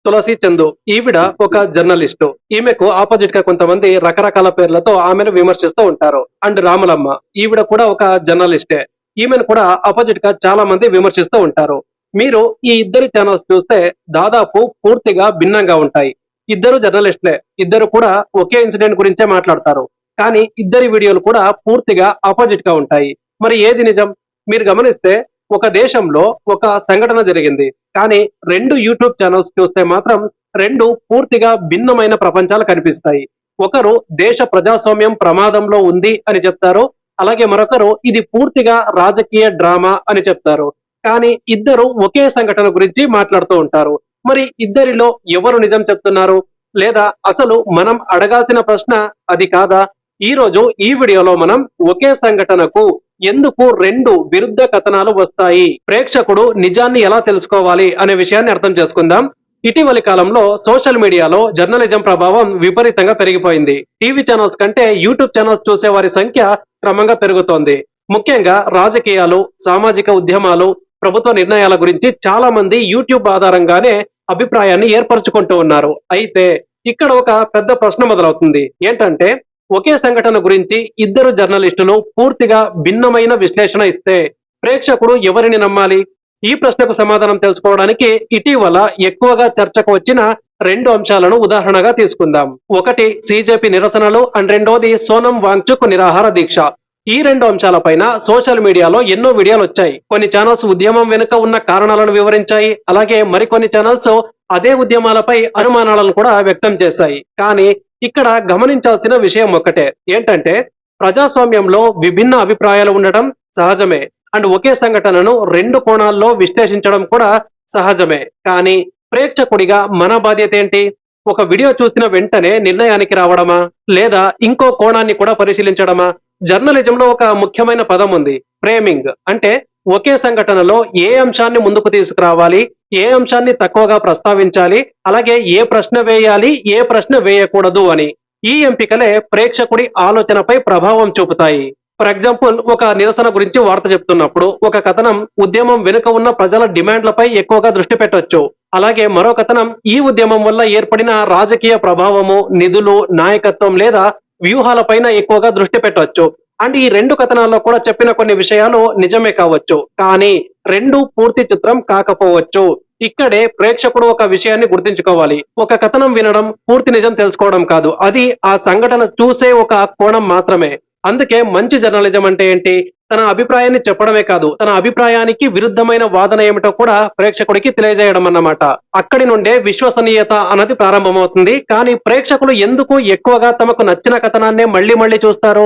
తులసి చందు. ఈవిడ ఒక జర్నలిస్టు. ఈమెకు ఆపోజిట్ గా కొంతమంది రకరకాల పేర్లతో ఆమెను విమర్శిస్తూ ఉంటారు. అండ్ రాములమ్మ, ఈవిడ కూడా ఒక జర్నలిస్టే. ఈమెను కూడా ఆపోజిట్ గా చాలా మంది విమర్శిస్తూ ఉంటారు. మీరు ఈ ఇద్దరి ఛానల్స్ చూస్తే దాదాపు పూర్తిగా భిన్నంగా ఉంటాయి. ఇద్దరు జర్నలిస్టులే. ఇద్దరు కూడా ఒకే ఇన్సిడెంట్ గురించే మాట్లాడతారు. కానీ ఇద్దరి వీడియోలు కూడా పూర్తిగా ఆపోజిట్ గా ఉంటాయి. మరి ఏది నిజం? మీరు గమనిస్తే ఒక దేశంలో ఒక సంఘటన జరిగింది. కానీ రెండు యూట్యూబ్ ఛానల్స్ చూస్తే మాత్రం రెండు పూర్తిగా భిన్నమైన ప్రపంచాలు కనిపిస్తాయి. ఒకరు దేశ ప్రజాస్వామ్యం ప్రమాదంలో ఉంది అని చెప్తారు. అలాగే మరొకరు ఇది పూర్తిగా రాజకీయ డ్రామా అని చెప్తారు. కానీ ఇద్దరు ఒకే సంఘటన గురించి మాట్లాడుతూ ఉంటారు. మరి ఇద్దరిలో ఎవరు నిజం చెప్తున్నారు? లేదా అసలు మనం అడగాల్సిన ప్రశ్న అది కాదా? ఈ రోజు ఈ వీడియోలో మనం ఒకే సంఘటనకు ఎందుకు రెండు విరుద్ధ కథనాలు వస్తాయి, ప్రేక్షకుడు నిజాన్ని ఎలా తెలుసుకోవాలి అనే విషయాన్ని అర్థం చేసుకుందాం. ఇటీవలి కాలంలో సోషల్ మీడియాలో జర్నలిజం ప్రభావం విపరీతంగా పెరిగిపోయింది. టీవీ ఛానల్స్ కంటే యూట్యూబ్ ఛానల్స్ చూసే వారి సంఖ్య క్రమంగా పెరుగుతోంది. ముఖ్యంగా రాజకీయాలు, సామాజిక ఉద్యమాలు, ప్రభుత్వ నిర్ణయాల గురించి చాలా మంది యూట్యూబ్ ఆధారంగానే అభిప్రాయాన్ని ఏర్పరచుకుంటూ ఉన్నారు. అయితే ఇక్కడ ఒక పెద్ద ప్రశ్న మొదలవుతుంది. ఏంటంటే ఒకే సంఘటన గురించి ఇద్దరు జర్నలిస్టులు పూర్తిగా భిన్నమైన విశ్లేషణ ఇస్తే ప్రేక్షకుడు ఎవరిని నమ్మాలి? ఈ ప్రశ్నకు సమాధానం తెలుసుకోవడానికి ఇటీవల ఎక్కువగా చర్చకు వచ్చిన రెండు అంశాలను ఉదాహరణగా తీసుకుందాం. ఒకటి సిజేపీ నిరసనలు అండ్ రెండోది సోనం వాంగ్చుక్ నిరాహార దీక్ష. ఈ రెండు అంశాలపైన సోషల్ మీడియాలో ఎన్నో వీడియోలు వచ్చాయి. కొన్ని ఛానల్స్ ఉద్యమం వెనుక ఉన్న కారణాలను వివరించాయి. అలాగే మరికొన్ని ఛానల్స్ అదే ఉద్యమాలపై అనుమానాలను కూడా వ్యక్తం చేశాయి. కానీ ఇక్కడ గమనించాల్సిన విషయం ఒక్కటే. ఏంటంటే ప్రజాస్వామ్యంలో విభిన్న అభిప్రాయాలు ఉండటం సహజమే. అండ్ ఒకే సంఘటనను రెండు కోణాల్లో విశ్లేషించడం కూడా సహజమే. కానీ ప్రేక్షకుడిగా మన బాధ్యత ఏంటి? ఒక వీడియో చూసిన వెంటనే నిర్ణయానికి రావడమా, లేదా ఇంకో కోణాన్ని కూడా పరిశీలించడమా? జర్నలిజంలో ఒక ముఖ్యమైన పదం ఉంది, ఫ్రేమింగ్. అంటే ఒకే సంఘటనలో ఏ అంశాన్ని ముందుకు తీసుకురావాలి, ఏ అంశాన్ని తక్కువగా ప్రస్తావించాలి, అలాగే ఏ ప్రశ్న వేయాలి, ఏ ప్రశ్న వేయకూడదు అని. ఈ ఎంపికలే ప్రేక్షకుడి ఆలోచనపై ప్రభావం చూపుతాయి. ఫర్ ఎగ్జాంపుల్, ఒక నిరసన గురించి వార్త చెప్తున్నప్పుడు ఒక కథనం ఉద్యమం వెనుక ఉన్న ప్రజల డిమాండ్లపై ఎక్కువగా దృష్టి పెట్టొచ్చు. అలాగే మరో కథనం ఈ ఉద్యమం వల్ల ఏర్పడిన రాజకీయ ప్రభావము, నిధులు, నాయకత్వం లేదా వ్యూహాలపైన ఎక్కువగా దృష్టి పెట్టవచ్చు. అండ్ ఈ రెండు కథనాల్లో కూడా చెప్పిన కొన్ని విషయాలు నిజమే కావచ్చు, కానీ రెండు పూర్తి చిత్రం కాకపోవచ్చు. ఇక్కడే ప్రేక్షకుడు ఒక విషయాన్ని గుర్తించుకోవాలి. ఒక కథనం వినడం పూర్తి నిజం తెలుసుకోవడం కాదు, అది ఆ సంఘటన చూసే ఒక కోణం మాత్రమే. అందుకే మంచి జర్నలిజం అంటే ఏంటి? తన అభిప్రాయాన్ని చెప్పడమే కాదు, తన అభిప్రాయానికి విరుద్ధమైన వాదన ఏమిటో కూడా ప్రేక్షకుడికి తెలియజేయడం అన్నమాట. అక్కడి నుండే విశ్వసనీయత అన్నది ప్రారంభమవుతుంది. కానీ ప్రేక్షకులు ఎందుకు ఎక్కువగా తమకు నచ్చిన కథనాన్నే మళ్లీ మళ్లీ చూస్తారు?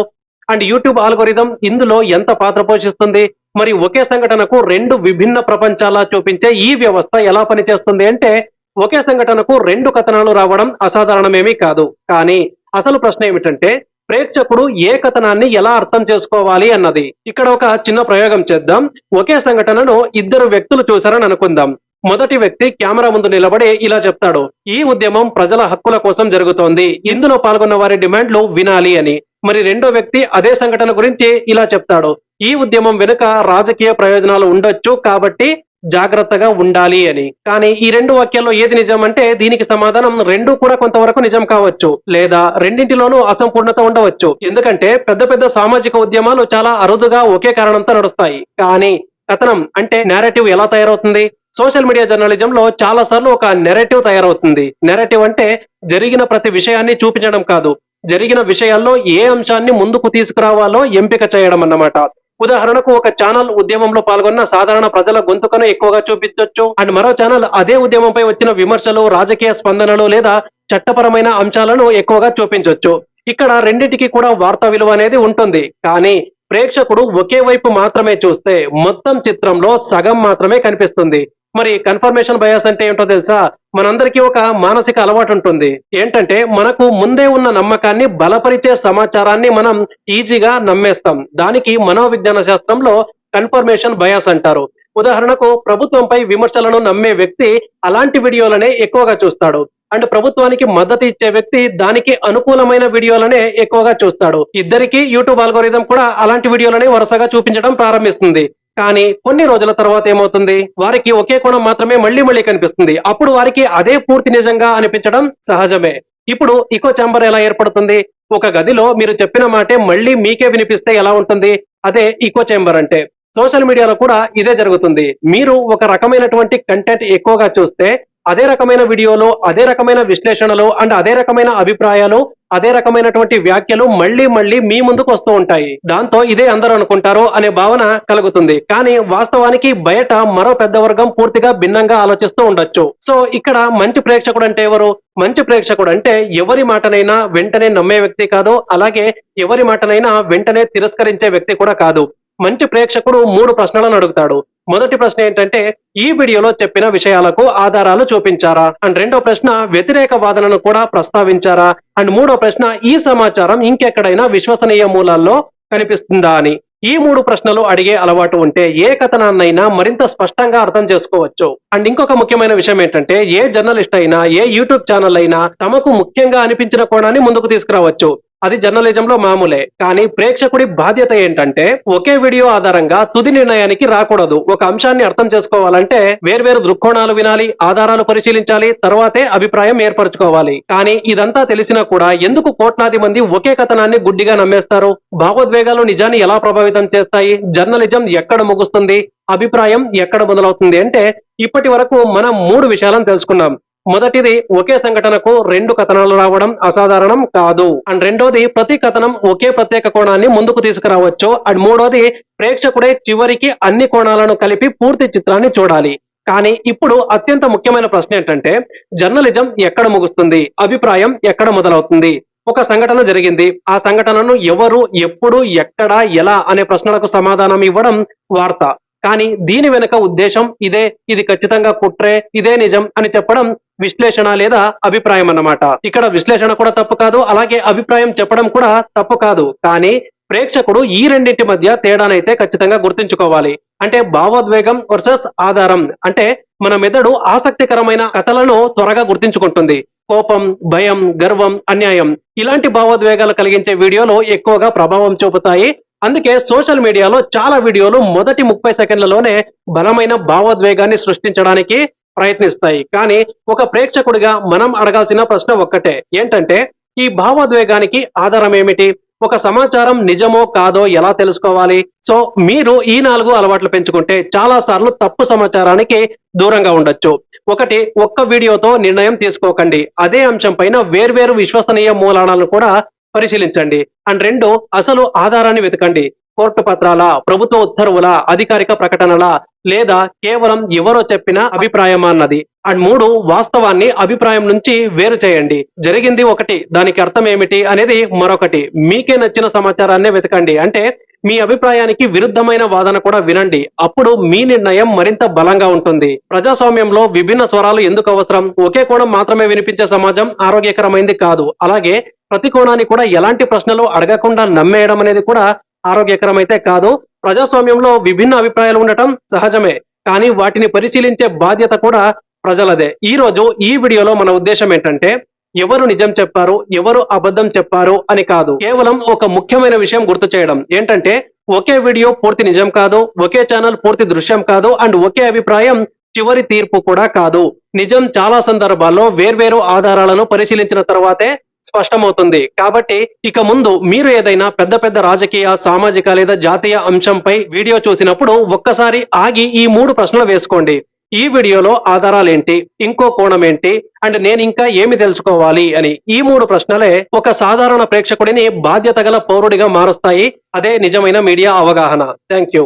అండ్ యూట్యూబ్ ఆల్గోరిథం ఇందులో ఎంత పాత్ర పోషిస్తుంది? మరి ఒకే సంఘటనకు రెండు విభిన్న ప్రపంచాలా చూపించే ఈ వ్యవస్థ ఎలా పనిచేస్తుంది అంటే, ఒకే సంఘటనకు రెండు కథనాలు రావడం అసాధారణమేమీ కాదు. కానీ అసలు ప్రశ్న ఏమిటంటే ప్రేక్షకుడు ఏ కథనాన్ని ఎలా అర్థం చేసుకోవాలి అన్నది. ఇక్కడ ఒక చిన్న ప్రయోగం చేద్దాం. ఒకే సంఘటనను ఇద్దరు వ్యక్తులు చూశారని అనుకుందాం. మొదటి వ్యక్తి కెమెరా ముందు నిలబడి ఇలా చెప్తాడు, ఈ ఉద్యమం ప్రజల హక్కుల కోసం జరుగుతోంది, ఇందులో పాల్గొన్న వారి డిమాండ్లు వినాలి అని. మరి రెండో వ్యక్తి అదే సంఘటన గురించి ఇలా చెప్తాడు, ఈ ఉద్యమం వెనుక రాజకీయ ప్రయోజనాలు ఉండొచ్చు కాబట్టి జాగ్రత్తగా ఉండాలి అని. కానీ ఈ రెండు వాక్యాల్లో ఏది నిజం అంటే దీనికి సమాధానం రెండు కూడా కొంతవరకు నిజం కావచ్చు, లేదా రెండింటిలోనూ అసంపూర్ణత ఉండవచ్చు. ఎందుకంటే పెద్ద పెద్ద సామాజిక ఉద్యమాలు చాలా అరుదుగా ఒకే కారణంతో నడుస్తాయి. కానీ కథనం అంటే నేరేటివ్ ఎలా తయారవుతుంది? సోషల్ మీడియా జర్నలిజంలో చాలా సార్లు ఒక నెరేటివ్ తయారవుతుంది. నెరేటివ్ అంటే జరిగిన ప్రతి విషయాన్ని చూపించడం కాదు, జరిగిన విషయాల్లో ఏ అంశాన్ని ముందుకు తీసుకురావాలో ఎంపిక చేయడం అన్నమాట. ఉదాహరణకు ఒక ఛానల్ ఉద్యమంలో పాల్గొన్న సాధారణ ప్రజల గొంతుకను ఎక్కువగా చూపించవచ్చు. అండ్ మరో ఛానల్ అదే ఉద్యమంపై వచ్చిన విమర్శలు, రాజకీయ స్పందనలు లేదా చట్టపరమైన అంశాలను ఎక్కువగా చూపించవచ్చు. ఇక్కడ రెండింటికి కూడా వార్తా విలువ అనేది ఉంటుంది. కానీ ప్రేక్షకుడు ఒకే వైపు మాత్రమే చూస్తే మొత్తం చిత్రంలో సగం మాత్రమే కనిపిస్తుంది. మరి కన్ఫర్మేషన్ బయాస్ అంటే ఏంటో తెలుసా? మనందరికీ ఒక మానసిక అలవాటు ఉంటుంది. ఏంటంటే మనకు ముందే ఉన్న నమ్మకాన్ని బలపరిచే సమాచారాన్ని మనం ఈజీగా నమ్మేస్తాం. దానికి మనోవిజ్ఞాన శాస్త్రంలో కన్ఫర్మేషన్ బయాస్ అంటారు. ఉదాహరణకు ప్రభుత్వంపై విమర్శలను నమ్మే వ్యక్తి అలాంటి వీడియోలనే ఎక్కువగా చూస్తాడు. అండ్ ప్రభుత్వానికి మద్దతు ఇచ్చే వ్యక్తి దానికి అనుకూలమైన వీడియోలనే ఎక్కువగా చూస్తాడు. ఇద్దరికి యూట్యూబ్ ఆల్గోరిథం కూడా అలాంటి వీడియోలనే వరుసగా చూపించడం ప్రారంభిస్తుంది. కానీ కొన్ని రోజుల తర్వాత ఏమవుతుంది, వారికి ఒకే కోణం మాత్రమే మళ్ళీ మళ్ళీ కనిపిస్తుంది. అప్పుడు వారికి అదే పూర్తి నిజంగా అనిపించడం సహజమే. ఇప్పుడు ఇకో చాంబర్ ఎలా ఏర్పడుతుంది? ఒక గదిలో మీరు చెప్పిన మాటే మళ్ళీ మీకే వినిపిస్తే ఎలా ఉంటుంది? అదే ఇకో చేంబర్ అంటే. సోషల్ మీడియాలో కూడా ఇదే జరుగుతుంది. మీరు ఒక రకమైనటువంటి కంటెంట్ ఎక్కువగా చూస్తే అదే రకమైన వీడియోలు, అదే రకమైన విశ్లేషణలు అండ్ అదే రకమైన అభిప్రాయాలు, అదే రకమైనటువంటి వ్యాఖ్యలు మళ్ళీ మళ్ళీ మీ ముందుకు వస్తూ ఉంటాయి. దాంతో ఇదే అందరూ అనుకుంటారు అనే భావన కలుగుతుంది. కానీ వాస్తవానికి బయట మరో పెద్ద వర్గం పూర్తిగా భిన్నంగా ఆలోచిస్తూ ఉండొచ్చు. సో ఇక్కడ మంచి ప్రేక్షకుడు అంటే ఎవరు? మంచి ప్రేక్షకుడు అంటే ఎవరి మాటనైనా వెంటనే నమ్మే వ్యక్తి కాదు, అలాగే ఎవరి మాటనైనా వెంటనే తిరస్కరించే వ్యక్తి కూడా కాదు. మంచి ప్రేక్షకుడు 3 ప్రశ్నలను అడుగుతాడు. మొదటి ప్రశ్న ఏంటంటే, ఈ వీడియోలో చెప్పిన విషయాలకు ఆధారాలు చూపించారా? అండ్ రెండో ప్రశ్న, వ్యతిరేక వాదనను కూడా ప్రస్తావించారా? అండ్ మూడో ప్రశ్న, ఈ సమాచారం ఇంకెక్కడైనా విశ్వసనీయ మూలాల్లో కనిపిస్తుందా అని. ఈ 3 ప్రశ్నలు అడిగే అలవాటు ఉంటే ఏ కథనాన్నైనా మరింత స్పష్టంగా అర్థం చేసుకోవచ్చు. అండ్ ఇంకొక ముఖ్యమైన విషయం ఏంటంటే, ఏ జర్నలిస్ట్ అయినా, ఏ యూట్యూబ్ ఛానల్ అయినా తమకు ముఖ్యంగా అనిపించిన కోణాన్ని ముందుకు తీసుకురావచ్చు. అది జర్నలిజంలో మామూలే. కానీ ప్రేక్షకుడి బాధ్యత ఏంటంటే ఒకే వీడియో ఆధారంగా తుది నిర్ణయానికి రాకూడదు. ఒక అంశాన్ని అర్థం చేసుకోవాలంటే వేర్వేరు దృక్కోణాలు వినాలి, ఆధారాలు పరిశీలించాలి, తర్వాతే అభిప్రాయం ఏర్పరచుకోవాలి. కానీ ఇదంతా తెలిసినా కూడా ఎందుకు కోట్లాది మంది ఒకే కథనాన్ని గుడ్డిగా నమ్మేస్తారు? భావోద్వేగాలు నిజాన్ని ఎలా ప్రభావితం చేస్తాయి? జర్నలిజం ఎక్కడ ముగుస్తుంది? అభిప్రాయం ఎక్కడ మొదలవుతుంది? అంటే ఇప్పటి వరకు మనం 3 విషయాలను తెలుసుకున్నాం. మొదటిది, ఒకే సంఘటనకు 2 కథనాలు రావడం అసాధారణం కాదు. అండ్ రెండోది, ప్రతి కథనం ఒకే ప్రత్యేక కోణాన్ని ముందుకు తీసుకురావచ్చు. అండ్ మూడోది, ప్రేక్షకుడే చివరికి అన్ని కోణాలను కలిపి పూర్తి చిత్రాన్ని చూడాలి. కానీ ఇప్పుడు అత్యంత ముఖ్యమైన ప్రశ్న ఏంటంటే, జర్నలిజం ఎక్కడ ముగుస్తుంది? అభిప్రాయం ఎక్కడ మొదలవుతుంది? ఒక సంఘటన జరిగింది. ఆ సంఘటనను ఎవరు, ఎప్పుడు, ఎక్కడ, ఎలా అనే ప్రశ్నలకు సమాధానం ఇవ్వడం వార్త. కానీ దీని వెనుక ఉద్దేశం ఇదే, ఇది ఖచ్చితంగా కుట్రే, ఇదే నిజం అని చెప్పడం విశ్లేషణ లేదా అభిప్రాయం అన్నమాట. ఇక్కడ విశ్లేషణ కూడా తప్పు కాదు, అలాగే అభిప్రాయం చెప్పడం కూడా తప్పు కాదు. కానీ ప్రేక్షకుడు ఈ రెండింటి మధ్య తేడానైతే ఖచ్చితంగా గుర్తుంచుకోవాలి. అంటే భావోద్వేగం వర్సెస్ ఆధారం. అంటే మన మెదడు ఆసక్తికరమైన కథలను త్వరగా గుర్తించుకుంటుంది. కోపం, భయం, గర్వం, అన్యాయం ఇలాంటి భావోద్వేగాలు కలిగించే వీడియోలు ఎక్కువగా ప్రభావం చూపుతాయి. అందుకే సోషల్ మీడియాలో చాలా వీడియోలు మొదటి 30 సెకండ్లలోనే బలమైన భావోద్వేగాన్ని సృష్టించడానికి ప్రయత్నిస్తాయి. కానీ ఒక ప్రేక్షకుడిగా మనం అడగాల్సిన ప్రశ్న ఒక్కటే, ఏంటంటే ఈ భావోద్వేగానికి ఆధారం ఏమిటి? ఒక సమాచారం నిజమో కాదో ఎలా తెలుసుకోవాలి? సో మీరు ఈ 4 అలవాట్లు పెంచుకుంటే చాలా సార్లు తప్పు సమాచారానికి దూరంగా ఉండొచ్చు. ఒకటి, ఒక్క వీడియోతో నిర్ణయం తీసుకోకండి. అదే అంశం పైన వేర్వేరు విశ్వసనీయ మూలాలను కూడా పరిశీలించండి. అండ్ 2, అసలు ఆధారాన్ని వెతకండి. కోర్టు పత్రాల, ప్రభుత్వ ఉత్తర్వుల, అధికారిక ప్రకటనల, లేదా కేవలం ఎవరో చెప్పిన అభిప్రాయమా అన్నది. అండ్ 3, వాస్తవాన్ని అభిప్రాయం నుంచి వేరు చేయండి. జరిగింది ఒకటి, దానికి అర్థం ఏమిటి అనేది మరొకటి. మీకే నచ్చిన సమాచారాన్నే వెతకండి. అంటే మీ అభిప్రాయానికి విరుద్ధమైన వాదన కూడా వినండి. అప్పుడు మీ నిర్ణయం మరింత బలంగా ఉంటుంది. ప్రజాస్వామ్యంలో విభిన్న స్వరాలు ఎందుకు అవసరం? ఒకే కోణం మాత్రమే వినిపించే సమాజం ఆరోగ్యకరమైంది కాదు. అలాగే ప్రతి కోణాన్ని కూడా ఎలాంటి ప్రశ్నలు అడగకుండా నమ్మేయడం అనేది కూడా ఆరోగ్యకరమైతే కాదు. ప్రజాస్వామ్యంలో విభిన్న అభిప్రాయాలు ఉండటం సహజమే, కానీ వాటిని పరిశీలించే బాధ్యత కూడా ప్రజలదే. ఈ రోజు ఈ వీడియోలో మన ఉద్దేశం ఏంటంటే, ఎవరు నిజం చెప్పారు, ఎవరు అబద్ధం చెప్పారు అని కాదు. కేవలం ఒక ముఖ్యమైన విషయం గుర్తు చేయడం ఏంటంటే, ఒకే వీడియో పూర్తి నిజం కాదు, ఒకే ఛానల్ పూర్తి దృశ్యం కాదు, అండ్ ఒకే అభిప్రాయం చివరి తీర్పు కూడా కాదు. నిజం చాలా సందర్భాల్లో వేర్వేరు ఆధారాలను పరిశీలించిన తర్వాతే స్పష్టమవుతుంది. కాబట్టి ఇక ముందు మీరు ఏదైనా పెద్ద పెద్ద రాజకీయ, సామాజిక లేదా జాతీయ అంశంపై వీడియో చూసినప్పుడు ఒక్కసారి ఆగి ఈ 3 ప్రశ్నలు వేసుకోండి. ఈ వీడియోలో ఆధారాలేంటి, ఇంకో కోణం ఏంటి, అండ్ నేను ఇంకా ఏమి తెలుసుకోవాలి అని. ఈ 3 ప్రశ్నలే ఒక సాధారణ ప్రేక్షకుడిని బాధ్యత గల పౌరుడిగా మారుస్తాయి. అదే నిజమైన మీడియా అవగాహన. Thank you.